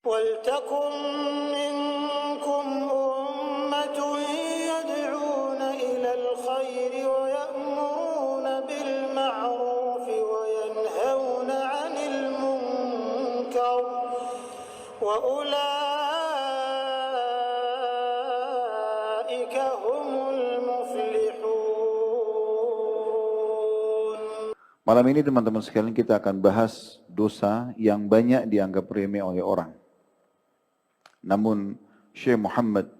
وَلْتَكُنْ مِنْكُمْ أُمَّةٌ يَدْعُونَ إِلَى الْخَيْرِ وَيَأْمُرُونَ بِالْمَعْرُوفِ وَيَنْهَوْنَ عَنِ الْمُنْكَرِ وَأُولَئِكَ هُمُ الْمُفْلِحُونَ. Malam ini teman-teman sekalian kita akan bahas dosa yang banyak dianggap remeh oleh orang. Namun Syekh Muhammad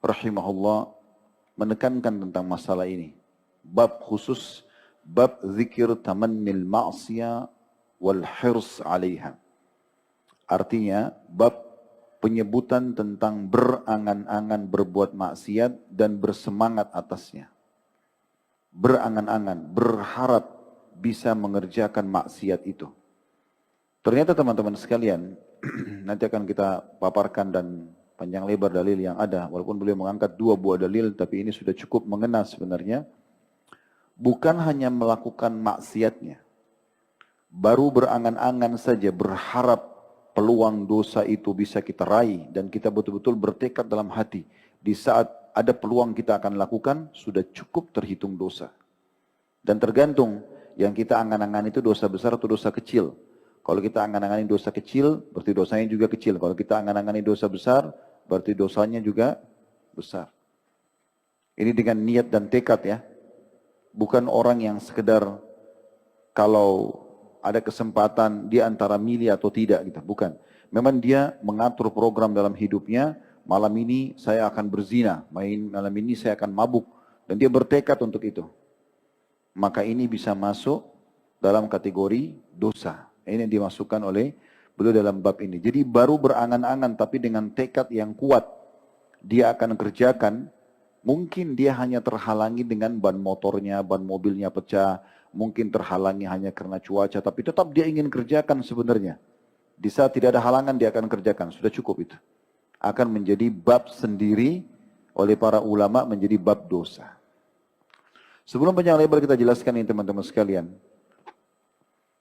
rahimahullah menekankan tentang masalah ini. Bab khusus, bab zikir tamannil ma'siyah wal hirs 'alaiha. Artinya bab penyebutan tentang berangan-angan berbuat maksiat dan bersemangat atasnya. Berangan-angan, berharap bisa mengerjakan maksiat itu. Ternyata teman-teman sekalian, nanti akan kita paparkan dan panjang lebar dalil yang ada. Walaupun beliau mengangkat 2 buah dalil, tapi ini sudah cukup mengena sebenarnya. Bukan hanya melakukan maksiatnya. Baru berangan-angan saja, berharap peluang dosa itu bisa kita raih. Dan kita betul-betul bertekad dalam hati. Di saat ada peluang kita akan lakukan, sudah cukup terhitung dosa. Dan tergantung yang kita angan-angan itu dosa besar atau dosa kecil. Kalau kita angan-angani dosa kecil, berarti dosanya juga kecil. Kalau kita angan-angani dosa besar, berarti dosanya juga besar. Ini dengan niat dan tekad ya. Bukan orang yang sekedar kalau ada kesempatan dia antara milih atau tidak gitu. Bukan. Memang dia mengatur program dalam hidupnya. Malam ini saya akan berzina. Malam ini saya akan mabuk. Dan dia bertekad untuk itu. Maka ini bisa masuk dalam kategori dosa. Ini yang dimasukkan oleh beliau dalam bab ini. Jadi baru berangan-angan tapi dengan tekad yang kuat. Dia akan kerjakan. Mungkin dia hanya terhalangi dengan ban motornya, ban mobilnya pecah. Mungkin terhalangi hanya karena cuaca. Tapi tetap dia ingin kerjakan sebenarnya. Di saat tidak ada halangan dia akan kerjakan. Sudah cukup itu. Akan menjadi bab sendiri oleh para ulama menjadi bab dosa. Sebelum panjang lebar kita jelaskan ini teman-teman sekalian.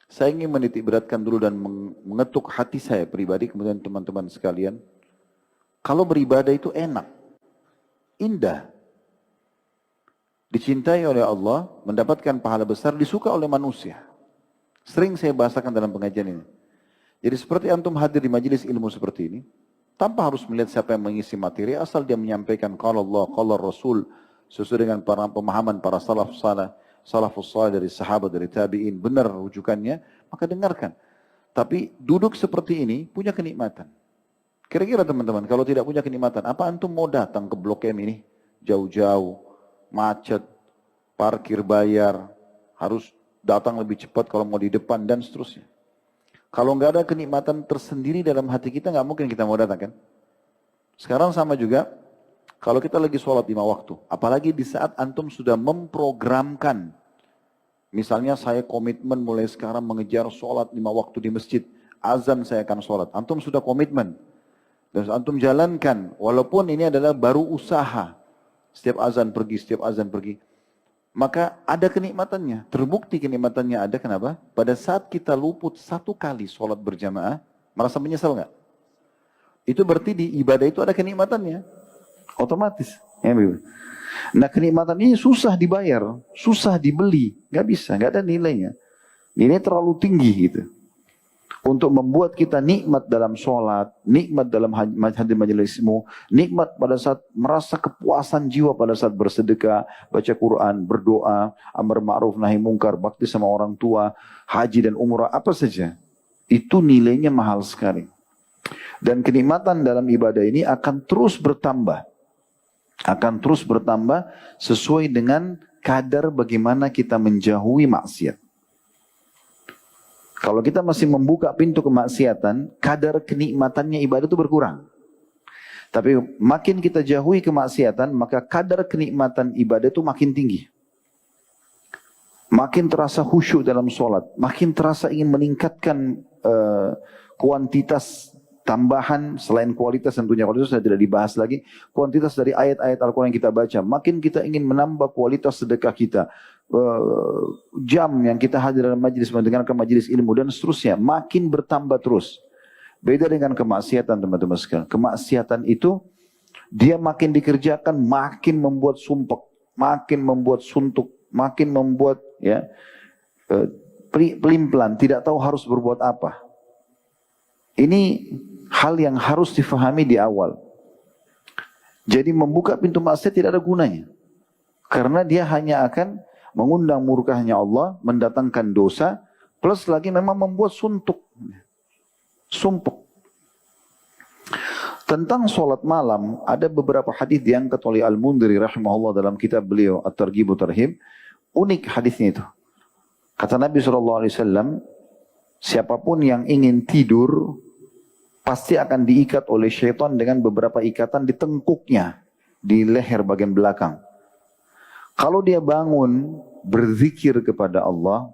Saya ingin menitik beratkan dulu dan mengetuk hati saya pribadi, kemudian teman-teman sekalian. Kalau beribadah itu enak, indah. Dicintai oleh Allah, mendapatkan pahala besar, disuka oleh manusia. Sering saya bahasakan dalam pengajian ini. Jadi seperti antum hadir di majelis ilmu seperti ini, tanpa harus melihat siapa yang mengisi materi, asal dia menyampaikan qala Allah, qala Rasul, sesuai dengan pemahaman para salafus salih dari sahabat, dari tabi'in, benar rujukannya, maka dengarkan. Tapi duduk seperti ini punya kenikmatan. Kira-kira teman-teman, kalau tidak punya kenikmatan, apa antum mau datang ke Blok M ini? Jauh-jauh, macet, parkir bayar, harus datang lebih cepat kalau mau di depan, dan seterusnya. Kalau nggak ada kenikmatan tersendiri dalam hati kita, nggak mungkin kita mau datang kan? Sekarang sama juga, kalau kita lagi sholat 5 waktu, apalagi di saat antum sudah memprogramkan, misalnya saya komitmen mulai sekarang mengejar sholat 5 waktu di masjid, azan saya akan sholat, antum sudah komitmen, dan antum jalankan, walaupun ini adalah baru usaha, setiap azan pergi, maka ada kenikmatannya, terbukti kenikmatannya ada, kenapa? Pada saat kita luput 1 kali sholat berjamaah, merasa menyesal nggak? Itu berarti di ibadah itu ada kenikmatannya. Otomatis. Nah kenikmatan ini susah dibayar, susah dibeli, nggak bisa, nggak ada nilainya. Ini terlalu tinggi gitu. Untuk membuat kita nikmat dalam sholat, nikmat dalam hadir majelismu, nikmat pada saat merasa kepuasan jiwa pada saat bersedekah, baca Quran, berdoa, amar ma'ruf nahi mungkar, bakti sama orang tua, haji dan umrah, apa saja. Itu nilainya mahal sekali. Dan kenikmatan dalam ibadah ini akan terus bertambah. Sesuai dengan kadar bagaimana kita menjauhi maksiat. Kalau kita masih membuka pintu kemaksiatan, kadar kenikmatannya ibadah itu berkurang. Tapi makin kita jauhi kemaksiatan, maka kadar kenikmatan ibadah itu makin tinggi. Makin terasa khusyuk dalam sholat, makin terasa ingin meningkatkan kuantitas tambahan selain kualitas, tentunya kualitas sudah tidak dibahas lagi. Kuantitas dari ayat-ayat Al-Quran yang kita baca. Makin kita ingin menambah kualitas sedekah kita. Jam yang kita hadir dalam majelis, mendengarkan majelis ilmu dan seterusnya. Makin bertambah terus. Beda dengan kemaksiatan teman-teman sekalian. Kemaksiatan itu dia makin dikerjakan makin membuat sumpek, makin membuat suntuk, makin membuat ya pelin-pelan, tidak tahu harus berbuat apa. Ini hal yang harus difahami di awal. Jadi membuka pintu maksiat tidak ada gunanya. Karena dia hanya akan mengundang murkahnya Allah, mendatangkan dosa, plus lagi memang membuat suntuk. Sumpuk. Tentang sholat malam, ada beberapa hadis diangkat oleh Al-Mundhiri rahimahullah dalam kitab beliau At-Targhib wa Tarhib. Unik hadisnya itu. Kata Nabi SAW, siapapun yang ingin tidur, pasti akan diikat oleh syaitan dengan beberapa ikatan di tengkuknya, di leher bagian belakang. Kalau dia bangun, berzikir kepada Allah,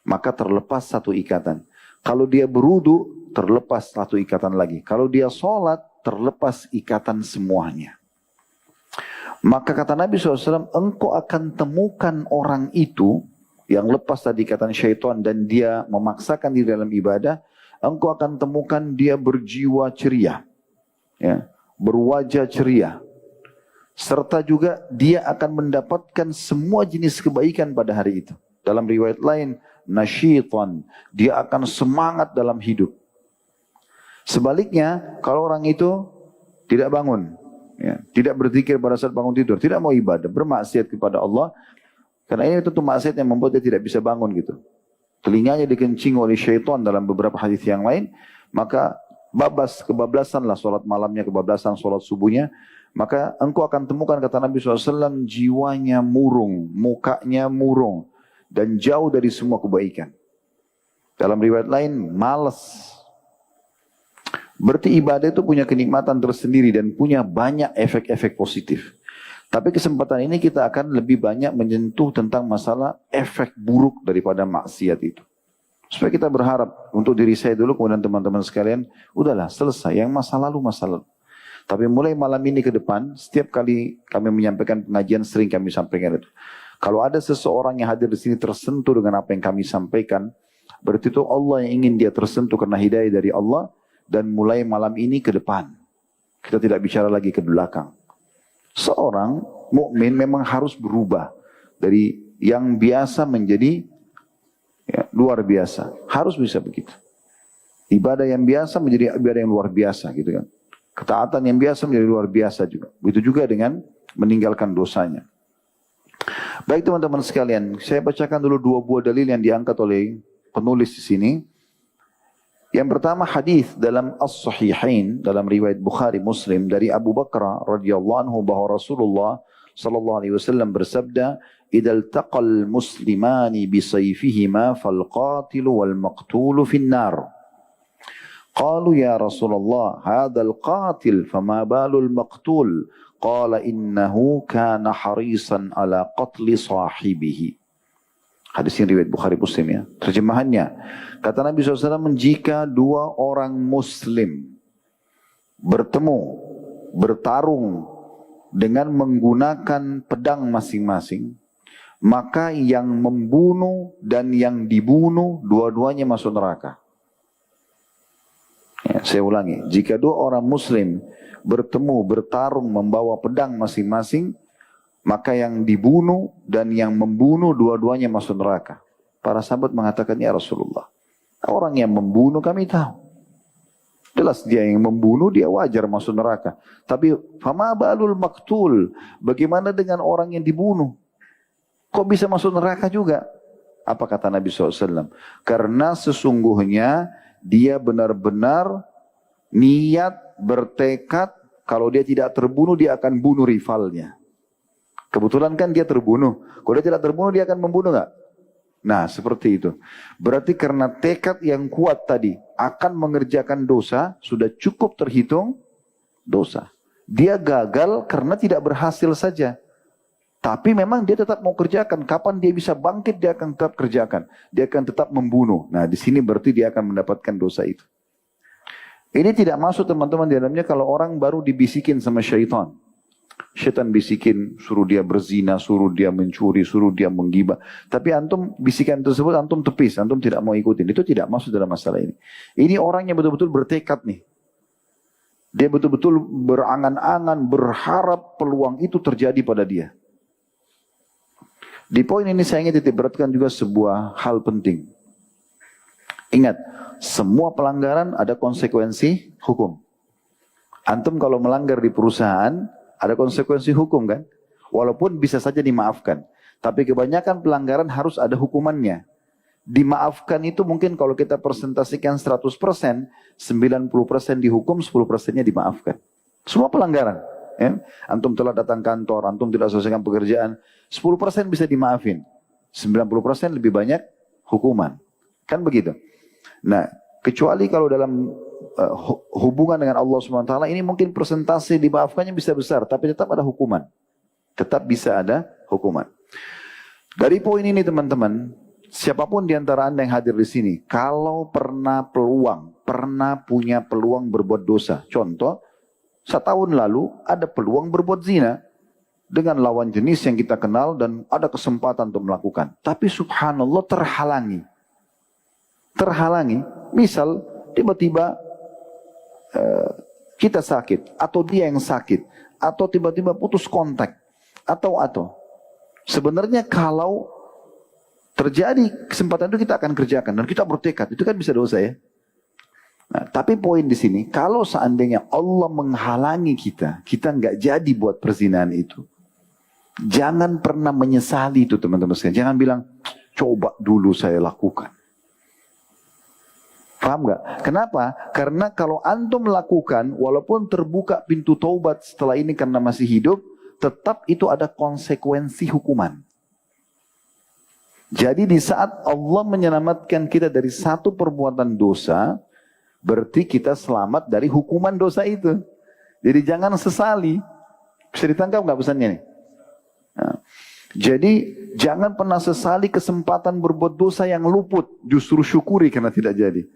maka terlepas satu ikatan. Kalau dia berudu, terlepas satu ikatan lagi. Kalau dia sholat, terlepas ikatan semuanya. Maka kata Nabi SAW, engkau akan temukan orang itu yang lepas tadi ikatan syaitan dan dia memaksakan diri dalam ibadah, engkau akan temukan dia berjiwa ceria, ya, berwajah ceria. Serta juga dia akan mendapatkan semua jenis kebaikan pada hari itu. Dalam riwayat lain, nasyitan, dia akan semangat dalam hidup. Sebaliknya, kalau orang itu tidak bangun, ya, tidak berzikir pada saat bangun tidur, tidak mau ibadah, bermaksiat kepada Allah, karena ini tentu maksiat yang membuat dia tidak bisa bangun gitu. Telinganya dikencing oleh syaitan dalam beberapa hadis yang lain, maka kebablasanlah sholat malamnya, kebablasan sholat subuhnya, maka engkau akan temukan, kata Nabi SAW, jiwanya murung, mukanya murung, dan jauh dari semua kebaikan. Dalam riwayat lain, malas. Berarti ibadah itu punya kenikmatan tersendiri dan punya banyak efek-efek positif. Tapi kesempatan ini kita akan lebih banyak menyentuh tentang masalah efek buruk daripada maksiat itu. Supaya kita berharap untuk diri saya dulu, kemudian teman-teman sekalian, udahlah selesai, yang masa lalu, masa lalu. Tapi mulai malam ini ke depan, setiap kali kami menyampaikan pengajian, sering kami sampaikan itu. Kalau ada seseorang yang hadir di sini tersentuh dengan apa yang kami sampaikan, berarti itu Allah yang ingin dia tersentuh karena hidayah dari Allah. Dan mulai malam ini ke depan, kita tidak bicara lagi ke belakang. Seorang mukmin memang harus berubah dari yang biasa menjadi ya, luar biasa. Harus bisa begitu. Ibadah yang biasa menjadi ibadah yang luar biasa, gitu kan. Ketaatan yang biasa menjadi luar biasa juga. Begitu juga dengan meninggalkan dosanya. Baik teman-teman sekalian, saya bacakan dulu 2 buah dalil yang diangkat oleh penulis di sini. Yang pertama hadis dalam As-Sahihain, dalam riwayat Bukhari Muslim dari Abu Bakar radhiyallahu anhu bahwa Rasulullah sallallahu alaihi wasallam bersabda, "Idzal taqal muslimani bisayfihima fal qatilu wal maqtulu finnar." Qalu ya Rasulullah, hadzal qatil fama balul maqtul? Qala innahu kana harisan ala qatli sahibihi. Hadis ini riwayat Bukhari Muslim ya. Terjemahannya, kata Nabi SAW, jika 2 orang Muslim bertemu, bertarung dengan menggunakan pedang masing-masing, maka yang membunuh dan yang dibunuh dua-duanya masuk neraka. Ya, saya ulangi, jika 2 orang Muslim bertemu, bertarung membawa pedang masing-masing, maka yang dibunuh dan yang membunuh dua-duanya masuk neraka. Para sahabat mengatakan, ya Rasulullah, orang yang membunuh kami tahu. Jelas dia yang membunuh, dia wajar masuk neraka. Tapi, fama balul maktul, bagaimana dengan orang yang dibunuh? Kok bisa masuk neraka juga? Apa kata Nabi SAW? Karena sesungguhnya dia benar-benar niat, bertekad, kalau dia tidak terbunuh, dia akan bunuh rivalnya. Kebetulan kan dia terbunuh. Kalau dia tidak terbunuh, dia akan membunuh nggak? Nah, seperti itu. Berarti karena tekad yang kuat tadi akan mengerjakan dosa, sudah cukup terhitung dosa. Dia gagal karena tidak berhasil saja. Tapi memang dia tetap mau kerjakan. Kapan dia bisa bangkit, dia akan tetap kerjakan. Dia akan tetap membunuh. Nah, di sini berarti dia akan mendapatkan dosa itu. Ini tidak masuk teman-teman di dalamnya kalau orang baru dibisikin sama syaitan. Syaitan bisikin, suruh dia berzina, suruh dia mencuri, suruh dia menggibah. Tapi antum bisikan tersebut antum tepis, antum tidak mau ikutin. Itu tidak masuk dalam masalah ini. Ini orang yang betul-betul bertekad nih. Dia betul-betul berangan-angan, berharap peluang itu terjadi pada dia. Di poin ini saya ingin titik beratkan juga sebuah hal penting. Ingat, semua pelanggaran ada konsekuensi hukum. Antum kalau melanggar di perusahaan, ada konsekuensi hukum kan? Walaupun bisa saja dimaafkan. Tapi kebanyakan pelanggaran harus ada hukumannya. Dimaafkan itu mungkin kalau kita persentasikan 100%, 90% dihukum, 10%-nya dimaafkan. Semua pelanggaran. Ya? Antum telah datang kantor, antum tidak selesaikan pekerjaan, 10% bisa dimaafin. 90% lebih banyak hukuman. Kan begitu. Nah, kecuali kalau dalam hubungan dengan Allah SWT, ini mungkin persentase dimaafkannya bisa besar, tapi tetap ada hukuman. Tetap bisa ada hukuman. Dari poin ini teman-teman, siapapun di antara Anda yang hadir di sini, kalau pernah punya peluang berbuat dosa. Contoh, setahun lalu ada peluang berbuat zina dengan lawan jenis yang kita kenal dan ada kesempatan untuk melakukan. Tapi subhanallah terhalangi. Misal tiba-tiba kita sakit, atau dia yang sakit, atau tiba-tiba putus kontak, atau. Sebenarnya kalau terjadi kesempatan itu kita akan kerjakan, dan kita bertekad, itu kan bisa dosa ya. Nah, tapi poin di sini, kalau seandainya Allah menghalangi kita nggak jadi buat perzinahan itu, jangan pernah menyesali itu teman-teman sekalian. Jangan bilang, coba dulu saya lakukan. Paham gak? Kenapa? Karena kalau antum melakukan, walaupun terbuka pintu taubat setelah ini karena masih hidup, tetap itu ada konsekuensi hukuman. Jadi di saat Allah menyelamatkan kita dari satu perbuatan dosa, berarti kita selamat dari hukuman dosa itu. Jadi jangan sesali. Bisa ditangkap gak pesannya nih? Nah, jadi jangan pernah sesali kesempatan berbuat dosa yang luput. Justru syukuri karena tidak jadi.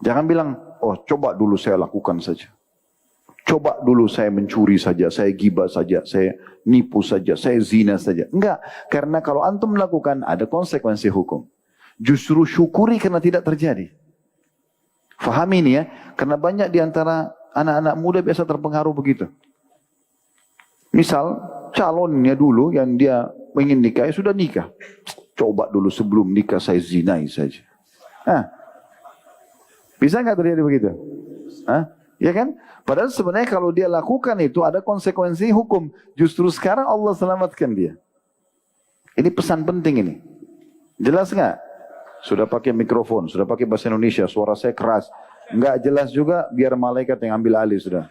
Jangan bilang, oh coba dulu saya lakukan saja. Coba dulu saya mencuri saja, saya gibah saja, saya nipu saja, saya zina saja. Enggak, karena kalau antum melakukan ada konsekuensi hukum. Justru syukuri karena tidak terjadi. Fahami ini ya, karena banyak di antara anak-anak muda biasa terpengaruh begitu. Misal calonnya dulu yang dia ingin nikah, ya sudah nikah. Coba dulu sebelum nikah saya zinai saja. Bisa nggak terjadi begitu? Ya kan? Padahal sebenarnya kalau dia lakukan itu ada konsekuensi hukum. Justru sekarang Allah selamatkan dia. Ini pesan penting ini. Jelas nggak? Sudah pakai mikrofon, sudah pakai bahasa Indonesia, suara saya keras. Nggak jelas juga, biar malaikat yang ambil alih sudah.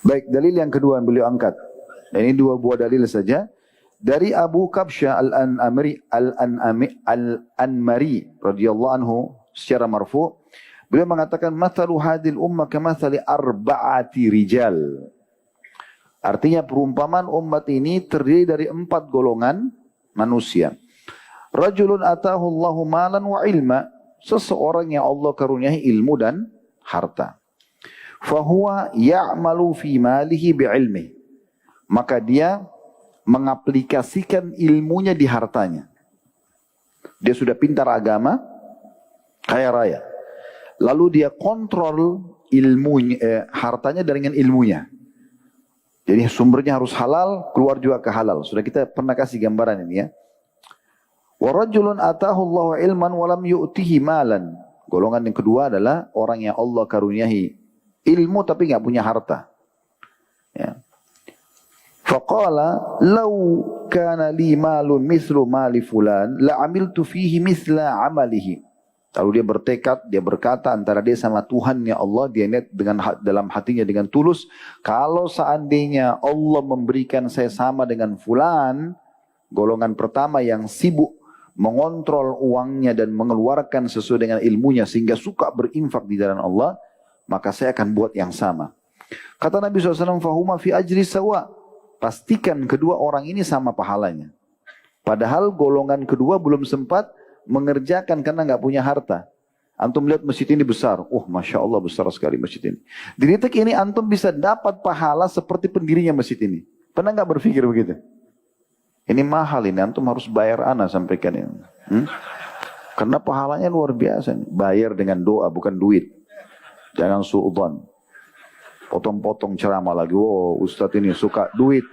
Baik, dalil yang kedua yang beliau angkat. Ini dua buah dalil saja. Dari Abu Kabsyah Al-Anmari radhiyallahu anhu secara marfu, beliau mengatakan mathalu hadil ummah kamathali arba'ati rijal. Artinya perumpamaan umat ini terdiri dari 4 golongan manusia. Rajulun atahu Allahu malan wa ilma, seseorang yang Allah karuniai ilmu dan harta. Fahuwa ya'malu fi malihi bi'ilmi, maka dia mengaplikasikan ilmunya di hartanya. Dia sudah pintar agama, kaya raya. Lalu dia kontrol ilmunya, hartanya dengan ilmunya. Jadi sumbernya harus halal, keluar juga ke halal. Sudah kita pernah kasih gambaran ini ya. Wa rajulun atahu Allahu ilman wa lam yu'tihi malan. Golongan yang kedua adalah orang yang Allah karuniai ilmu tapi enggak punya harta. Ya. Faqala law kana li malun mithlu mali fulan la amiltu fihi mithla amalihi. Lalu dia bertekad, dia berkata antara dia sama Tuhannya Allah, dia niat dengan dalam hatinya dengan tulus, kalau seandainya Allah memberikan saya sama dengan fulan, golongan pertama yang sibuk mengontrol uangnya dan mengeluarkan sesuai dengan ilmunya sehingga suka berinfak di jalan Allah, maka saya akan buat yang sama. Kata Nabi SAW, fahuma fi ajri sawa. Pastikan kedua orang ini sama pahalanya. Padahal golongan kedua belum sempat mengerjakan karena nggak punya harta. Antum lihat masjid ini besar. Oh, Masya Allah besar sekali masjid ini. Di titik ini antum bisa dapat pahala seperti pendirinya masjid ini. Pernah nggak berpikir begitu? Ini mahal ini, antum harus bayar ana sampaikan ini. Karena pahalanya luar biasa. Bayar dengan doa, bukan duit. Jangan suudzon. Potong-potong ceramah lagi. Oh, Ustadz ini suka duit.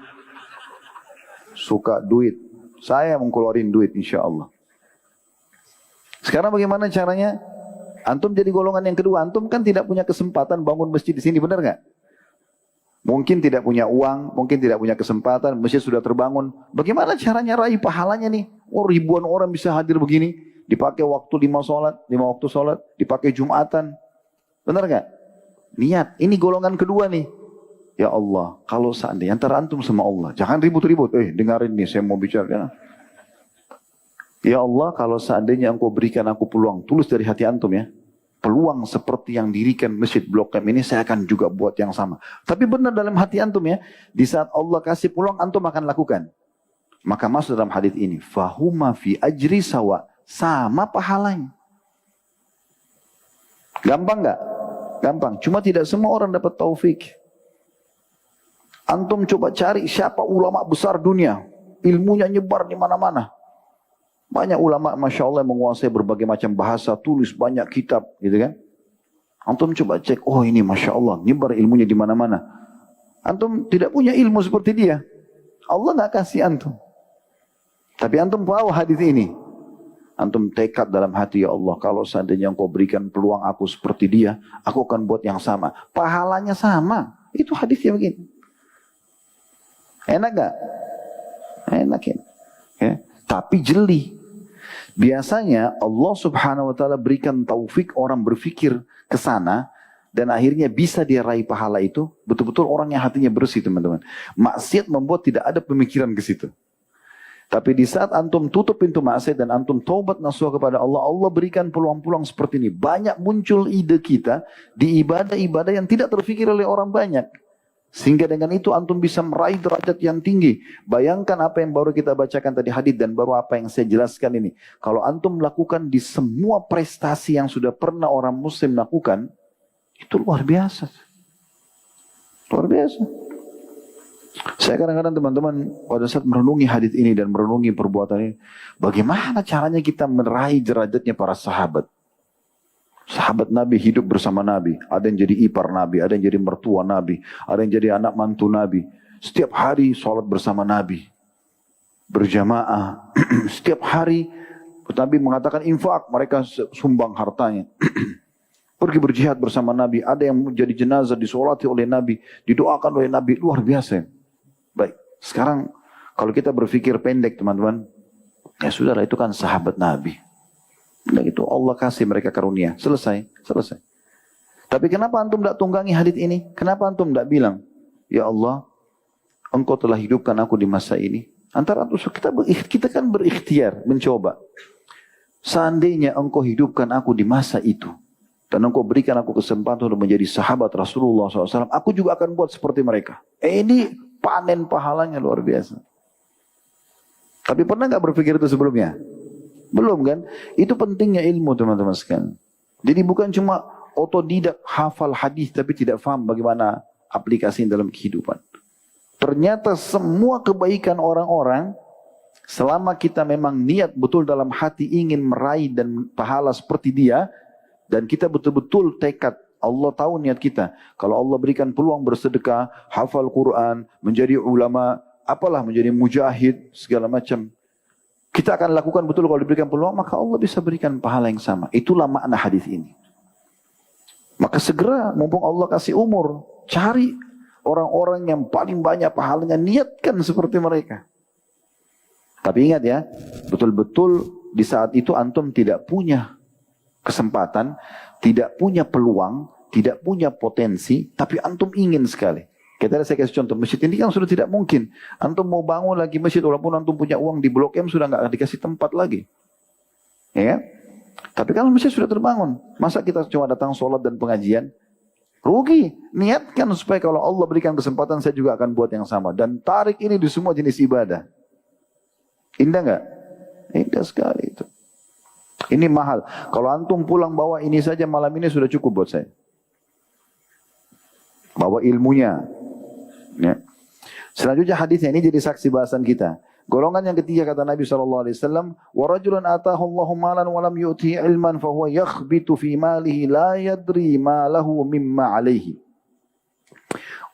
Suka duit. Saya mengkeluarin duit insya Allah. Sekarang bagaimana caranya? Antum jadi golongan yang kedua. Antum kan tidak punya kesempatan bangun masjid di sini, benar nggak? Mungkin tidak punya uang, mungkin tidak punya kesempatan, masjid sudah terbangun. Bagaimana caranya raih pahalanya nih? Oh, ribuan orang bisa hadir begini, dipakai waktu 5 waktu sholat, dipakai Jumatan. Benar nggak? Niat. Ini golongan kedua nih. Ya Allah, kalau seandainya antara antum sama Allah, jangan ribut-ribut. Dengarin nih, saya mau bicara. Ya Allah, kalau seandainya engkau berikan aku peluang, tulus dari hati antum ya. Peluang seperti yang dirikan masjid Blok M ini, saya akan juga buat yang sama. Tapi benar dalam hati antum ya, di saat Allah kasih peluang, antum akan lakukan. Maka masuk dalam hadis ini, fahuma fi ajri sawa, sama pahalanya. Gampang nggak? Gampang. Cuma tidak semua orang dapat taufik. Antum coba cari siapa ulama besar dunia, ilmunya nyebar di mana-mana. Banyak ulama, Masya Allah, yang menguasai berbagai macam bahasa, tulis banyak kitab, gitu kan. Antum coba cek, oh ini Masya Allah, nyebar ilmunya di mana-mana. Antum tidak punya ilmu seperti dia. Allah nggak kasih antum. Tapi antum bawa hadis ini. Antum tekad dalam hati, ya Allah, kalau seandainya engkau berikan peluang aku seperti dia, aku akan buat yang sama. Pahalanya sama. Itu hadisnya begini. Enak gak? Enak ya. Tapi jeli. Biasanya Allah subhanahu wa ta'ala berikan taufik orang berfikir ke sana, dan akhirnya bisa dia raih pahala itu. Betul-betul orang yang hatinya bersih, teman-teman. Maksiat membuat tidak ada pemikiran ke situ. Tapi di saat antum tutup pintu maksiat dan antum taubat nasuha kepada Allah, Allah berikan peluang-peluang seperti ini. Banyak muncul ide kita di ibadah-ibadah yang tidak terfikir oleh orang banyak. Sehingga dengan itu antum bisa meraih derajat yang tinggi. Bayangkan apa yang baru kita bacakan tadi hadis dan baru apa yang saya jelaskan ini. Kalau antum melakukan di semua prestasi yang sudah pernah orang muslim lakukan, itu luar biasa. Luar biasa. Saya kadang-kadang teman-teman pada saat merenungi hadis ini dan merenungi perbuatan ini, bagaimana caranya kita meraih derajatnya para sahabat. Sahabat Nabi hidup bersama Nabi. Ada yang jadi ipar Nabi, ada yang jadi mertua Nabi, ada yang jadi anak mantu Nabi. Setiap hari sholat bersama Nabi. Berjamaah. Setiap hari Nabi mengatakan infak, mereka sumbang hartanya. Pergi berjihad bersama Nabi. Ada yang jadi jenazah disolati oleh Nabi, didoakan oleh Nabi. Luar biasa. Baik, sekarang kalau kita berpikir pendek teman-teman, ya sudahlah, itu kan sahabat Nabi. Nah itu Allah kasih mereka karunia. Selesai. Tapi kenapa antum tidak tunggangi hadis ini? Kenapa antum tidak bilang, ya Allah, engkau telah hidupkan aku di masa ini. Antara kita kan berikhtiar, mencoba. Seandainya engkau hidupkan aku di masa itu, dan engkau berikan aku kesempatan untuk menjadi sahabat Rasulullah SAW, aku juga akan buat seperti mereka. Ini panen pahalanya luar biasa. Tapi pernah nggak berpikir itu sebelumnya? Belum kan? Itu pentingnya ilmu teman-teman sekalian. Jadi bukan cuma otodidak hafal hadis tapi tidak paham bagaimana aplikasi dalam kehidupan. Ternyata semua kebaikan orang-orang, selama kita memang niat betul dalam hati ingin meraih dan pahala seperti dia, dan kita betul-betul tekad, Allah tahu niat kita. Kalau Allah berikan peluang bersedekah, hafal Quran, menjadi ulama, apalah, menjadi mujahid, segala macam, kita akan lakukan betul kalau diberikan peluang, maka Allah bisa berikan pahala yang sama. Itulah makna hadis ini. Maka segera, mumpung Allah kasih umur, cari orang-orang yang paling banyak pahalanya, niatkan seperti mereka. Tapi ingat ya, betul-betul di saat itu antum tidak punya kesempatan, tidak punya peluang, tidak punya potensi, tapi antum ingin sekali. Saya kasih contoh, masjid ini kan sudah tidak mungkin. Antum mau bangun lagi masjid, walaupun antum punya uang di Blok M sudah nggak dikasih tempat lagi. Ya kan? Tapi kalau masjid sudah terbangun, masa kita cuma datang sholat dan pengajian? Rugi. Niatkan supaya kalau Allah berikan kesempatan, saya juga akan buat yang sama. Dan tarik ini di semua jenis ibadah. Indah nggak? Indah sekali itu. Ini mahal. Kalau antum pulang bawa ini saja malam ini sudah cukup buat saya. Bawa ilmunya. Ya. Selanjutnya hadisnya ini jadi saksi bahasan kita. Golongan yang ketiga kata Nabi SAW, وَرَجُلًا آتَاهُ اللَّهُ مَالًا وَلَمْ يُؤْتِهِ عِلْمًا فَهُوَ يَخْبِتُ فِي مَالِهِ لَا يَدْرِي مَا لَهُ مِمَّا عَلَيْهِ.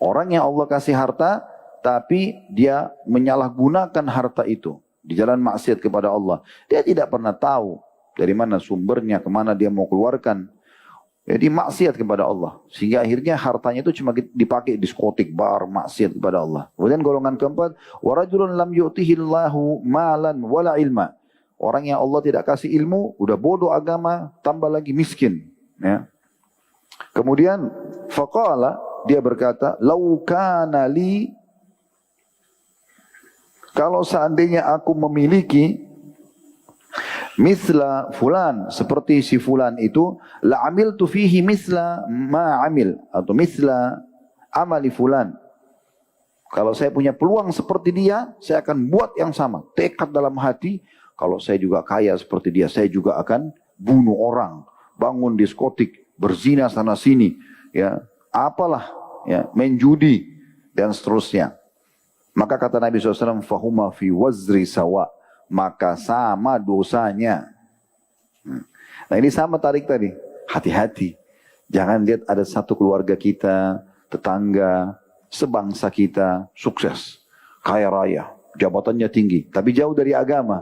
Orang yang Allah kasih harta, tapi dia menyalahgunakan harta itu di jalan maksiat kepada Allah. Dia tidak pernah tahu dari mana sumbernya, kemana dia mau keluarkan. Jadi maksiat kepada Allah. Sehingga akhirnya hartanya itu cuma dipakai diskotik, bar, maksiat kepada Allah. Kemudian golongan keempat, وَرَجُلٌ لَمْ يُؤْتِهِ اللَّهُ مَالًا وَلَا عِلْمًا. Orang yang Allah tidak kasih ilmu, udah bodoh agama, tambah lagi miskin. Ya. Kemudian, faqala, dia berkata, لَوْ كَانَ لِي, kalau seandainya aku memiliki misla fulan, seperti si fulan itu, la amiltu fihi misla ma amil, atau misla amali fulan. Kalau saya punya peluang seperti dia, saya akan buat yang sama. Tekad dalam hati, kalau saya juga kaya seperti dia, saya juga akan bunuh orang, bangun diskotik, berzina sana sini, ya, apalah, ya, main judi dan seterusnya. Maka kata Nabi SAW, fahuma fi wazri sawa, maka sama dosanya. Nah ini sama tarik tadi. Hati-hati. Jangan lihat ada satu keluarga kita, tetangga, sebangsa kita, sukses. Kaya raya, jabatannya tinggi. Tapi jauh dari agama.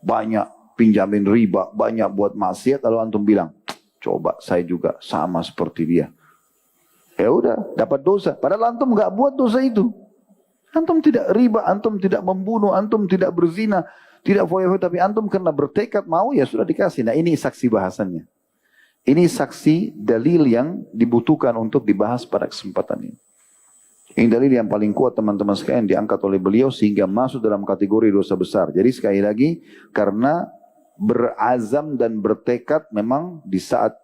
Banyak pinjamin riba, banyak buat maksiat. Lalu antum bilang, coba saya juga sama seperti dia. Ya udah, dapat dosa. Padahal antum nggak buat dosa itu. Antum tidak riba, antum tidak membunuh, antum tidak berzina, tidak foya-foya, tapi antum karena bertekad mau, ya sudah dikasih. Nah ini saksi bahasannya. Ini saksi dalil yang dibutuhkan untuk dibahas pada kesempatan ini. Ini dalil yang paling kuat teman-teman sekalian diangkat oleh beliau sehingga masuk dalam kategori dosa besar. Jadi sekali lagi, karena berazam dan bertekad memang di saat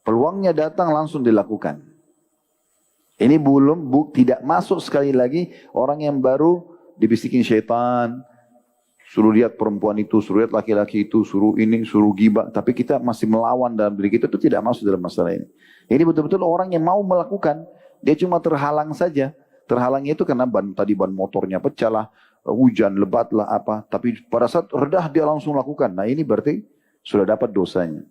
peluangnya datang langsung dilakukan. Ini tidak masuk sekali lagi orang yang baru dibisikin syaitan, suruh lihat perempuan itu, suruh lihat laki-laki itu, suruh ini, suruh gibah. Tapi kita masih melawan dalam diri kita, itu tidak masuk dalam masalah ini. Ini betul-betul orang yang mau melakukan, dia cuma terhalang saja. Terhalangnya itu karena ban motornya pecah lah, hujan, lebat lah apa. Tapi pada saat redah dia langsung lakukan. Nah ini berarti sudah dapat dosanya.